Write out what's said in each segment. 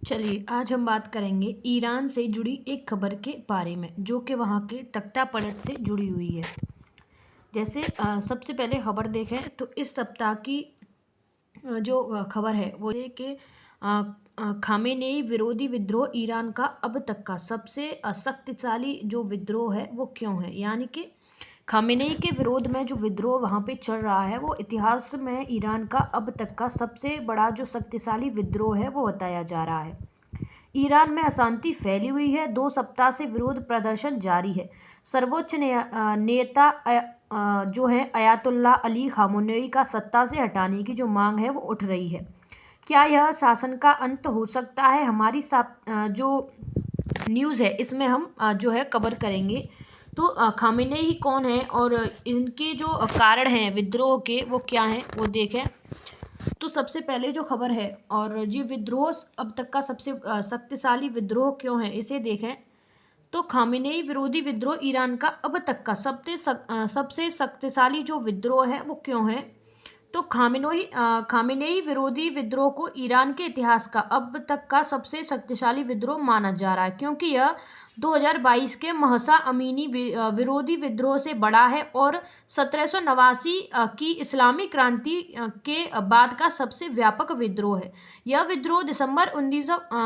चलिए आज हम बात करेंगे ईरान से जुड़ी एक खबर के बारे में जो कि वहाँ के तख्तापलट से जुड़ी हुई है। जैसे सबसे पहले खबर देखें तो इस सप्ताह की जो खबर है वो ये कि खामेनेई विरोधी विद्रोह ईरान का अब तक का सबसे शक्तिशाली जो विद्रोह है वो क्यों है, यानी कि खामेनेई के विरोध में जो विद्रोह वहाँ पे चल रहा है वो इतिहास में ईरान का अब तक का सबसे बड़ा जो शक्तिशाली विद्रोह है वो बताया जा रहा है। ईरान में अशांति फैली हुई है। 2 सप्ताह से विरोध प्रदर्शन जारी है। सर्वोच्च नेता जो है अयातुल्ला अली खामेनेई का सत्ता से हटाने की जो मांग है वो उठ रही है। क्या यह शासन का अंत हो सकता है? हमारी जो न्यूज़ है इसमें हम जो है कवर करेंगे। तो खामेनेई कौन है और इनके जो कारण हैं विद्रोह के वो क्या हैं वो देखें। तो सबसे पहले जो खबर है और ये विद्रोह अब तक का सबसे शक्तिशाली विद्रोह क्यों है इसे देखें। तो खामेनेई विरोधी विद्रोह ईरान का अब तक का सबसे शक्तिशाली जो विद्रोह है वो क्यों है। तो खामेनेई विरोधी विद्रोह को ईरान के इतिहास का अब तक का सबसे शक्तिशाली विद्रोह माना जा रहा है क्योंकि यह 2022 के महसा अमीनी विरोधी विद्रोह से बड़ा है और 1789 की इस्लामी क्रांति के बाद का सबसे व्यापक विद्रोह है। यह विद्रोह दिसंबर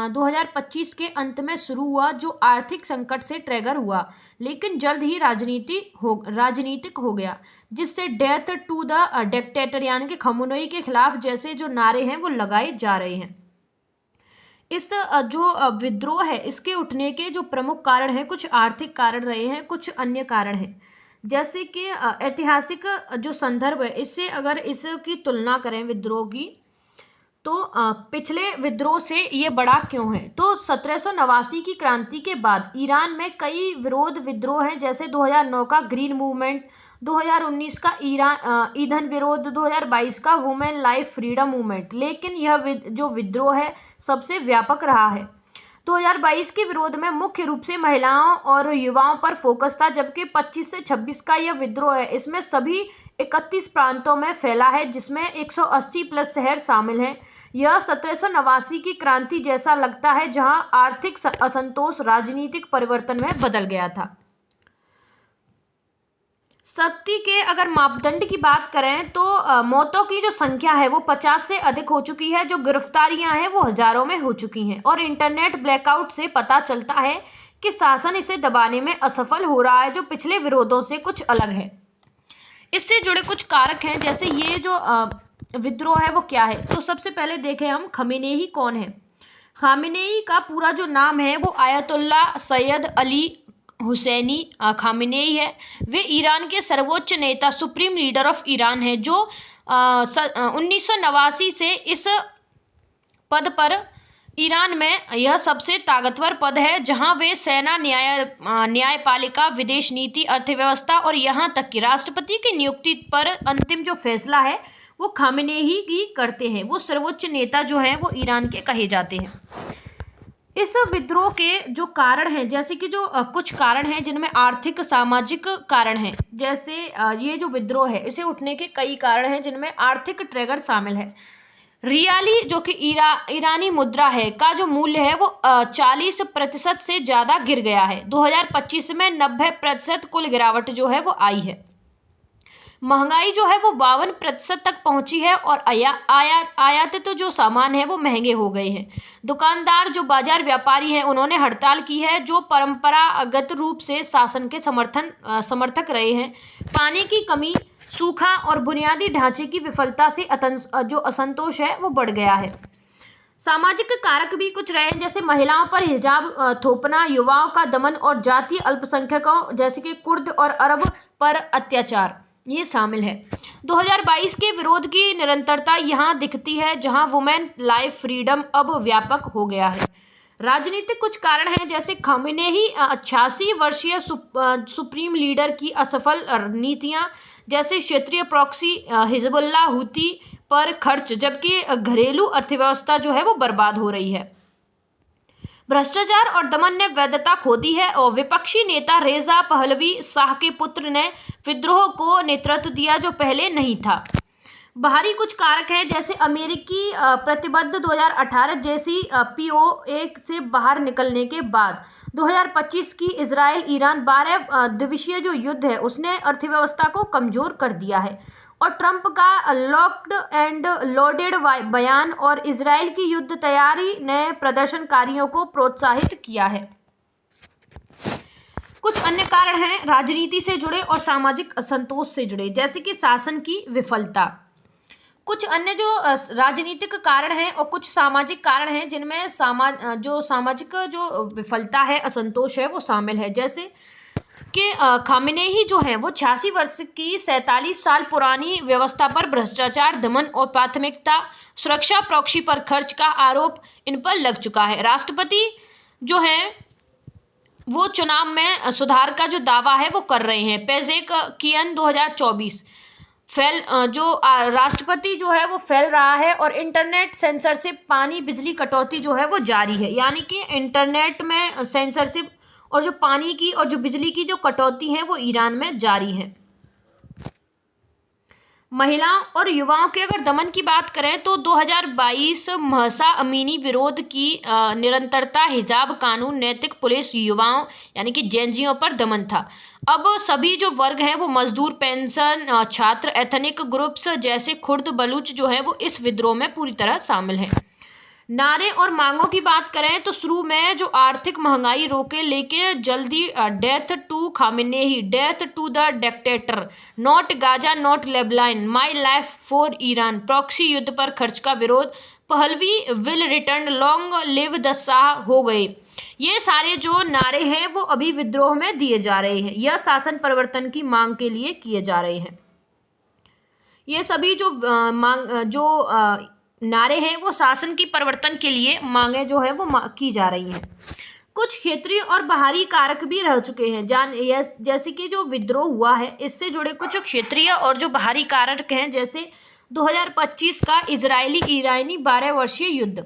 2025 के अंत में शुरू हुआ जो आर्थिक संकट से ट्रिगर हुआ, लेकिन जल्द ही राजनीतिक हो गया, जिससे डेथ टू द डिक्टेटर यानी कि खामेनेई के खिलाफ जैसे जो नारे हैं वो लगाए जा रहे हैं। इस जो विद्रोह है इसके उठने के जो प्रमुख कारण हैं, कुछ आर्थिक कारण रहे हैं, कुछ अन्य कारण हैं। जैसे कि ऐतिहासिक जो संदर्भ है इससे अगर इसकी तुलना करें विद्रोह की, तो पिछले विद्रोह से ये बड़ा क्यों है। तो 1789 की क्रांति के बाद ईरान में कई विरोध विद्रोह हैं, जैसे 2009 का ग्रीन मूवमेंट, 2019 का ईंधन विरोध, 2022 का वुमेन लाइफ फ्रीडम मूवमेंट। लेकिन यह जो विद्रोह है सबसे व्यापक रहा है। 2022 के विरोध में मुख्य रूप से महिलाओं और युवाओं पर फोकस था, जबकि 25 से 26 का यह विद्रोह है इसमें सभी 31 प्रांतों में फैला है, जिसमें 180 प्लस शहर शामिल हैं। यह 1789 की क्रांति जैसा लगता है, जहां आर्थिक असंतोष राजनीतिक परिवर्तन में बदल गया था। शक्ति के अगर मापदंड की बात करें तो मौतों की जो संख्या है वो 50 से अधिक हो चुकी है, जो गिरफ्तारियां हैं वो हजारों में हो चुकी हैं, और इंटरनेट ब्लैकआउट से पता चलता है कि शासन इसे दबाने में असफल हो रहा है, जो पिछले विरोधों से कुछ अलग है। इससे जुड़े कुछ कारक हैं, जैसे ये जो विद्रोह है वो क्या है। तो सबसे पहले देखें हम खामेनेई कौन है। खामेनेई का पूरा जो नाम है वो आयतुल्ला सैयद अली हुसैनी खामेनेई है। वे ईरान के सर्वोच्च नेता सुप्रीम लीडर ऑफ ईरान है, जो 1989 से इस पद पर ईरान में यह सबसे ताकतवर पद है, जहां वे सेना, न्यायपालिका, विदेश नीति, अर्थव्यवस्था और यहां तक कि राष्ट्रपति की नियुक्ति पर अंतिम जो फैसला है वो खामेनेई ही करते हैं। वो सर्वोच्च नेता जो हैं वो ईरान के कहे जाते हैं। इस विद्रोह के जो कारण हैं, जैसे कि जो कुछ कारण हैं जिनमें आर्थिक सामाजिक कारण हैं, जैसे ये जो विद्रोह है इसे उठने के कई कारण हैं जिनमें आर्थिक ट्रिगर शामिल है। रियाली जो कि ईरानी मुद्रा है का जो मूल्य है वो 40% से ज़्यादा गिर गया है। 2025 में 90% कुल गिरावट जो है वो आई है। महंगाई जो है वो 52% तक पहुंची है और आयातित जो सामान है वो महंगे हो गए हैं। दुकानदार जो बाजार व्यापारी हैं उन्होंने हड़ताल की है, जो परंपरागत रूप से शासन के समर्थक रहे हैं। पानी की कमी, सूखा और बुनियादी ढांचे की विफलता से जो असंतोष है वो बढ़ गया है। सामाजिक कारक भी कुछ रहे, जैसे महिलाओं पर हिजाब थोपना, युवाओं का दमन और जातीय अल्पसंख्यकों जैसे कि कुर्द और अरब पर अत्याचार ये शामिल है। 2022 के विरोध की निरंतरता यहाँ दिखती है, जहाँ वुमेन लाइफ फ्रीडम अब व्यापक हो गया है। राजनीतिक कुछ कारण हैं, जैसे खामेनेई 86 वर्षीय सुप्रीम लीडर की असफल नीतियां, जैसे क्षेत्रीय प्रॉक्सी, हिजबुल्लाह, हुती पर खर्च, जबकि घरेलू अर्थव्यवस्था जो है वो बर्बाद हो रही है। भ्रष्टाचार और दमन ने वैधता खो दी है, और विपक्षी नेता रेजा पहलवी शाह के पुत्र ने विद्रोह को नेतृत्व दिया जो पहले नहीं था। बाहरी कुछ कारक हैं जैसे अमेरिकी प्रतिबद्ध 2018 जैसी पीओए से बाहर निकलने के बाद 2025 की इजराइल ईरान 12 दिवसीय जो युद्ध है उसने अर्थव्यवस्था को कमजोर कर दिया है। और ट्रंप का लॉक्ड एंड लोडेड बयान और इजराइल की युद्ध तैयारी ने प्रदर्शनकारियों को प्रोत्साहित किया है। कुछ अन्य कारण हैं राजनीति से जुड़े और सामाजिक असंतोष से जुड़े, जैसे कि शासन की विफलता। कुछ अन्य जो राजनीतिक कारण हैं और कुछ सामाजिक कारण हैं जिनमें सामाजिक जो विफलता है, असंतोष है, वो शामिल है। जैसे कि खामेनेई जो है वो 86 वर्ष की 47 साल पुरानी व्यवस्था पर भ्रष्टाचार, दमन और प्राथमिकता सुरक्षा, प्रॉक्सी पर खर्च का आरोप इन पर लग चुका है। राष्ट्रपति जो है वो चुनाव में सुधार का जो दावा है वो कर रहे हैं। पेजेकियन 2024 राष्ट्रपति जो है वो फैल रहा है और इंटरनेट सेंसरशिप, पानी बिजली कटौती जो है वो जारी है। यानी कि इंटरनेट में सेंसरशिप और जो पानी की और जो बिजली की जो कटौती है वो ईरान में जारी है। महिलाओं और युवाओं के अगर दमन की बात करें तो 2022 महसा अमीनी विरोध की निरंतरता, हिजाब कानून, नैतिक पुलिस, युवाओं यानी कि जेनजियों पर दमन था। अब सभी जो वर्ग हैं वो मजदूर, पेंशन, छात्र, एथनिक ग्रुप्स जैसे कुर्द, बलूच जो है वो इस विद्रोह में पूरी तरह शामिल हैं। नारे और मांगों की बात करें तो शुरू में जो आर्थिक महंगाई रोके, लेकिन जल्दी death to Khamenei, death to the dictator, not Gaza not Lebanon, my life for Iran, proxy युद्ध पर खर्च का विरोध, Pahlavi will return, long live the Shah हो गए। ये सारे जो नारे हैं वो अभी विद्रोह में दिए जा रहे हैं, यह शासन परिवर्तन की मांग के लिए किए जा रहे हैं। ये सभी जो नारे हैं वो शासन की परिवर्तन के लिए मांगे जो है वो की जा रही हैं। कुछ क्षेत्रीय और बाहरी कारक भी रह चुके हैं जैसे कि जो विद्रोह हुआ है इससे जुड़े कुछ क्षेत्रीय और जो बाहरी कारक हैं, जैसे 2025 का इजरायली ईरानी 12 वर्षीय युद्ध।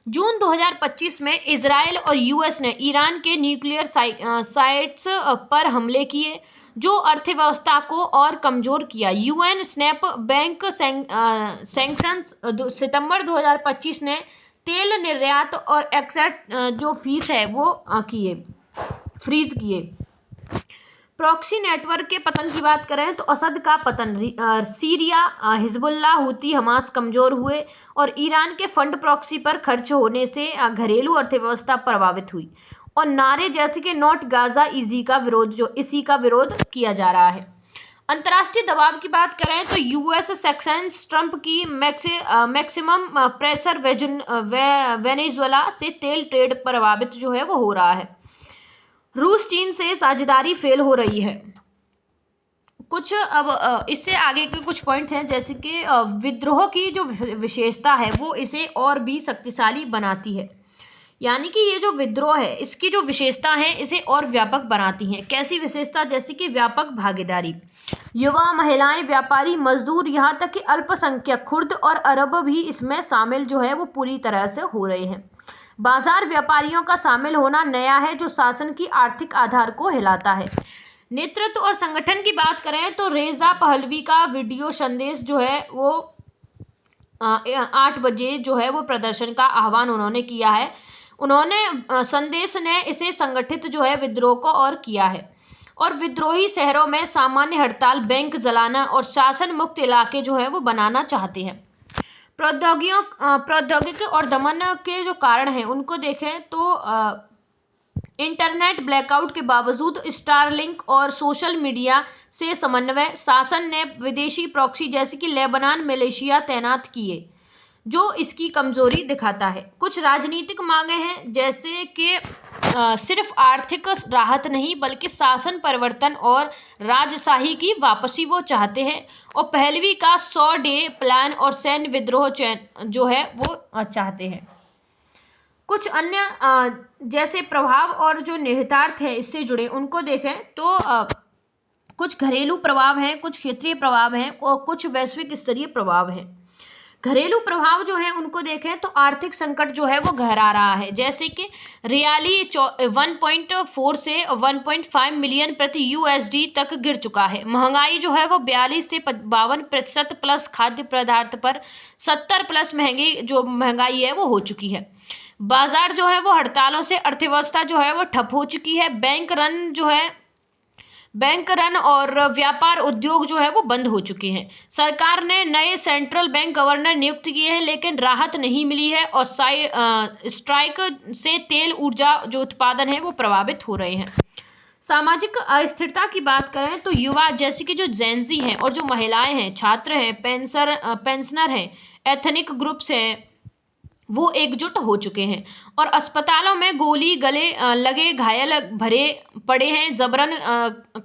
जून 2025 में इजराइल और यूएस ने ईरान के न्यूक्लियर साइट्स पर हमले किए जो अर्थव्यवस्था को और कमजोर किया। यूएन स्नैप बैंक सैंक्शंस सितंबर 2025 ने तेल निर्यात और एक्सेट जो फीस है वो फ्रीज किए। प्रॉक्सी नेटवर्क के पतन की बात करें तो असद का पतन, सीरिया, हिजबुल्लाह, हुती, हमास कमजोर हुए और ईरान के फंड प्रॉक्सी पर खर्च होने से घरेलू अर्थव्यवस्था प्रभावित हुई। और नारे जैसे कि नॉट गाजा इसी का विरोध किया जा रहा है। अंतर्राष्ट्रीय दबाव की बात करें तो यूएस सैंक्शंस, ट्रंप की मैक्सिमम प्रेशर, वेनेजुएला से तेल ट्रेड प्रभावित जो है वो हो रहा है। रूस चीन से साझेदारी फेल हो रही है। कुछ अब इससे आगे के कुछ पॉइंट हैं, जैसे कि विद्रोह की जो विशेषता है वो इसे और भी शक्तिशाली बनाती है। यानी कि ये जो विद्रोह है इसकी जो विशेषता है इसे और व्यापक बनाती हैं। कैसी विशेषता? जैसे कि व्यापक भागीदारी, युवा, महिलाएं, व्यापारी, मजदूर, यहाँ तक कि अल्पसंख्यक कुर्द और अरब भी इसमें शामिल जो है वो पूरी तरह से हो रहे हैं। बाजार व्यापारियों का शामिल होना नया है जो शासन की आर्थिक आधार को हिलाता है। नेतृत्व और संगठन की बात करें तो रेजा पहलवी का वीडियो संदेश जो है वो 8 बजे जो है वो प्रदर्शन का आह्वान उन्होंने किया है। उन्होंने संदेश ने इसे संगठित जो है विद्रोह को और किया है और विद्रोही शहरों में सामान्य हड़ताल, बैंक जलाना और शासन मुक्त इलाके जो है वो बनाना चाहते हैं। प्रौद्योगिकी और दमन के जो कारण हैं उनको देखें तो इंटरनेट ब्लैकआउट के बावजूद स्टारलिंक और सोशल मीडिया से समन्वय, शासन ने विदेशी प्रॉक्सी जैसे कि लेबनान, मलेशिया तैनात किए जो इसकी कमजोरी दिखाता है। कुछ राजनीतिक मांगे हैं जैसे कि सिर्फ आर्थिक राहत नहीं बल्कि शासन परिवर्तन और राजशाही की वापसी वो चाहते हैं और पहलवी का 100 डे प्लान और सैन्य विद्रोह जो है वो चाहते हैं। कुछ अन्य जैसे प्रभाव और जो निहितार्थ हैं इससे जुड़े उनको देखें तो कुछ घरेलू प्रभाव हैं, कुछ क्षेत्रीय प्रभाव हैं और कुछ वैश्विक स्तरीय प्रभाव हैं। घरेलू प्रभाव जो है उनको देखें तो आर्थिक संकट जो है वो गहरा रहा है, जैसे कि रियाली 1.4 से 1.5 मिलियन प्रति यूएसडी तक गिर चुका है। महंगाई जो है वो 42 से 52% प्लस, खाद्य पदार्थ पर 70 प्लस जो महंगाई है वो हो चुकी है। बाजार जो है वो हड़तालों से अर्थव्यवस्था जो है वो ठप हो चुकी है। बैंक रन और व्यापार उद्योग जो है वो बंद हो चुके हैं। सरकार ने नए सेंट्रल बैंक गवर्नर नियुक्त किए हैं, लेकिन राहत नहीं मिली है और स्ट्राइक से तेल ऊर्जा जो उत्पादन है वो प्रभावित हो रहे हैं। सामाजिक अस्थिरता की बात करें तो युवा जैसे कि जो जेंजी हैं और जो महिलाएं हैं, छात्र हैं, पेंशनर हैं, एथनिक ग्रुप्स हैं, वो एकजुट हो चुके हैं और अस्पतालों में गोली गले लगे घायल भरे पड़े हैं। जबरन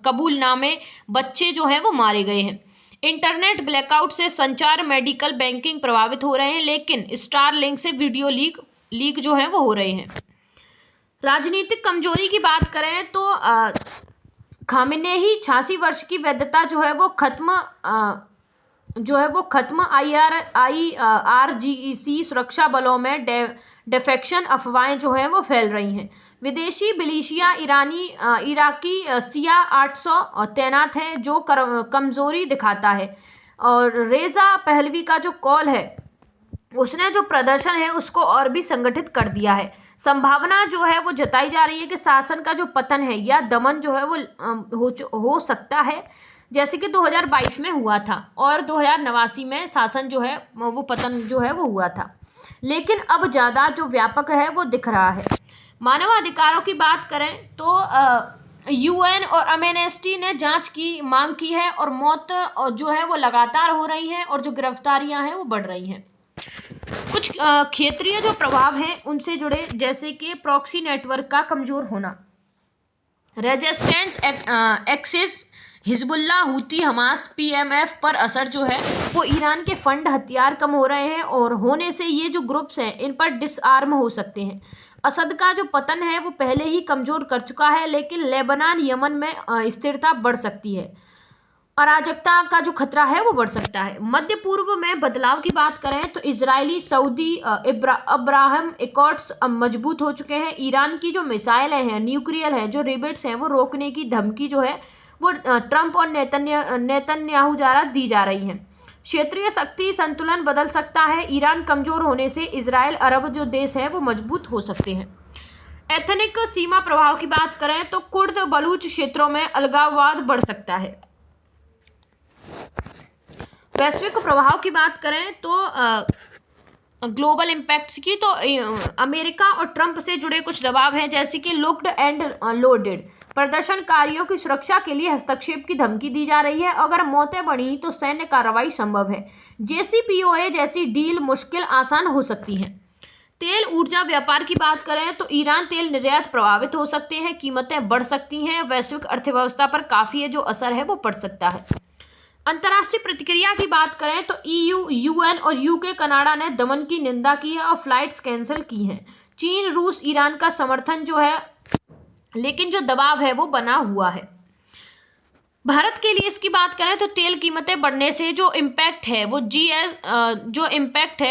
कबूलनामे बच्चे जो हैं वो मारे गए हैं। इंटरनेट ब्लैकआउट से संचार, मेडिकल, बैंकिंग प्रभावित हो रहे हैं, लेकिन स्टार लिंक से वीडियो लीक जो है वो हो रहे हैं। राजनीतिक कमजोरी की बात करें तो खामेनेई 86 वर्ष की वैधता जो है वो खत्म IRGC सुरक्षा बलों में डिफेक्शन अफवाहें जो हैं वो फैल रही हैं। विदेशी मिलिशिया इराकी सिया 800 तैनात हैं, जो कमजोरी दिखाता है। और रेजा पहलवी का जो कॉल है, उसने जो प्रदर्शन है उसको और भी संगठित कर दिया है। संभावना जो है वो जताई जा रही है कि शासन का जो पतन है या दमन जो है वो हो सकता है, जैसे कि 2022 में हुआ था और 2089 में शासन जो है वो पतन जो है वो हुआ था, लेकिन अब ज़्यादा जो व्यापक है वो दिख रहा है। मानवाधिकारों की बात करें तो UN और एमनेस्टी ने जांच की मांग की है और मौत जो है वो लगातार हो रही हैं और जो गिरफ्तारियां हैं वो बढ़ रही हैं। कुछ क्षेत्रीय जो प्रभाव हैं उनसे जुड़े, जैसे कि प्रॉक्सी नेटवर्क का कमजोर होना, resistance axis, Hezbollah, Houthi, Hamas, PMF पर असर जो है वो ईरान के फंड, हथियार कम हो रहे हैं और होने से ये जो ग्रुप्स हैं इन पर डिसआर्म हो सकते हैं। असद का जो पतन है वो पहले ही कमज़ोर कर चुका है, लेकिन लेबनान, यमन में स्थिरता बढ़ सकती है। अराजकता का जो खतरा है वो बढ़ सकता है। मध्य पूर्व में बदलाव की बात करें तो इजरायली, सऊदी, अब्राहम एकॉर्ड्स मजबूत हो चुके हैं। ईरान की जो मिसाइलें हैं, न्यूक्लियर हैं, जो रिबेट्स हैं, वो रोकने की धमकी जो है वो ट्रंप और नेतन्याहू द्वारा दी जा रही है। क्षेत्रीय शक्ति संतुलन बदल सकता है। ईरान कमजोर होने से इजराइल, अरब जो देश है वो मजबूत हो सकते हैं। एथनिक सीमा प्रभाव की बात करें तो कुर्द, बलूच क्षेत्रों में अलगाववाद बढ़ सकता है। वैश्विक प्रभाव की बात करें तो ग्लोबल इम्पैक्ट्स की तो अमेरिका और ट्रंप से जुड़े कुछ दबाव हैं, जैसे कि लॉक्ड एंड लोडेड, प्रदर्शनकारियों की सुरक्षा के लिए हस्तक्षेप की धमकी दी जा रही है। अगर मौतें बढ़ी तो सैन्य कार्रवाई संभव है। JCPOA जैसी डील मुश्किल आसान हो सकती है। तेल ऊर्जा व्यापार की बात करें तो ईरान तेल निर्यात प्रभावित हो सकते हैं, कीमतें बढ़ सकती हैं, वैश्विक अर्थव्यवस्था पर काफ़ी जो असर है वो पड़ सकता है। अंतर्राष्ट्रीय प्रतिक्रिया की बात करें तो EU, UN और UK, कनाडा ने दमन की निंदा की है और फ्लाइट्स कैंसिल की हैं। चीन, रूस, ईरान का समर्थन जो है, लेकिन जो दबाव है वो बना हुआ है। भारत के लिए इसकी बात करें तो तेल कीमतें बढ़ने से जो इम्पैक्ट है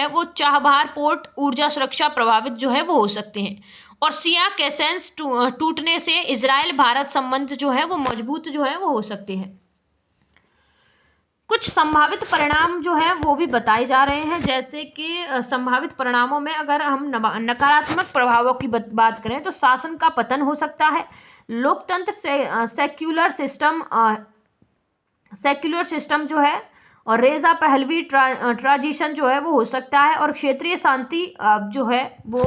वो चाबहार पोर्ट, ऊर्जा सुरक्षा प्रभावित जो है वो हो सकते हैं। और सिया कैसेंस टूटने से इजराइल भारत संबंध जो है वो मजबूत जो है वो हो सकते हैं। कुछ संभावित परिणाम जो है वो भी बताए जा रहे हैं, जैसे कि संभावित परिणामों में अगर हम नकारात्मक प्रभावों की बात करें तो शासन का पतन हो सकता है, लोकतंत्र से सेक्युलर सिस्टम जो है और रेजा पहलवी ट्रांजिशन जो है वो हो सकता है और क्षेत्रीय शांति जो है वो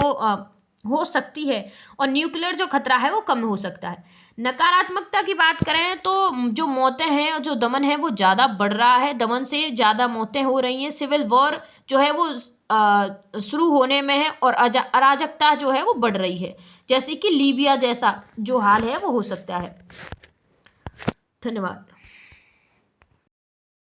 हो सकती है और न्यूक्लियर जो खतरा है वो कम हो सकता है। नकारात्मकता की बात करें तो जो मौतें हैं और जो दमन है वो ज़्यादा बढ़ रहा है, दमन से ज़्यादा मौतें हो रही हैं, सिविल वॉर जो है वो शुरू होने में है और अराजकता जो है वो बढ़ रही है, जैसे कि लीबिया जैसा जो हाल है वो हो सकता है। धन्यवाद।